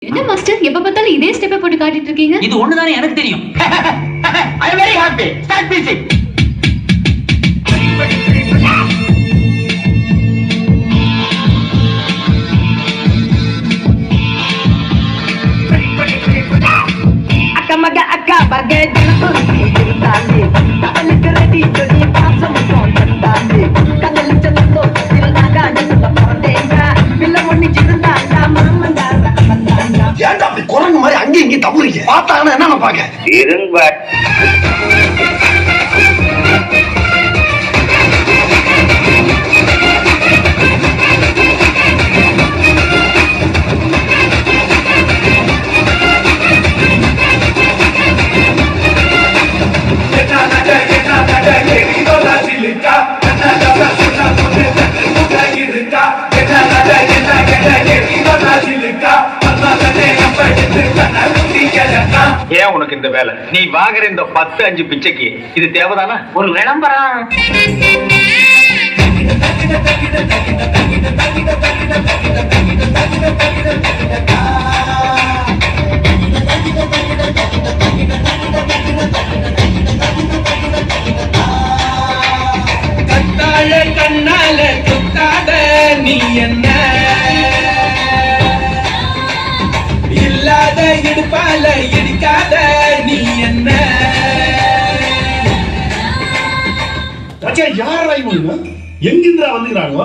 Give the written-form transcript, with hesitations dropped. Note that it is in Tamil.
என்ன மாஸ்டர் எப்ப பார்த்தாலும் இதே ஸ்டெப்பை போட்டு காட்டிட்டு இருக்கீங்க? இது ஒண்ணுதானே எனக்கு தெரியும். I am very happy. Start music. Akka bagai jilbab tali, tak ready jadi pasang konten tali. Kangen celotto dilnaga jatuh perdeka, bila moni jirnda mamandara mandanga. ஏன்டா அப்படி குரங்கு மாதிரி அங்கே இங்கே தப்புறீங்க? பார்த்தாங்கன்னா என்ன நினைப்பாங்க? இருங்க. ஏன் உனக்கு இந்த வேலை? நீ வாங்குற இந்த 10-5 பிச்சைக்கு இது தேவைதானா? ஒரு விளம்பரம். கத்தாழ கண்ணால துத்தாத நீ என்ன இல்லாத இடுப்பால இடிக்காத நீ என்ன? யாரா இவங்க? எங்கிருந்தா வந்துக்கிறாங்க?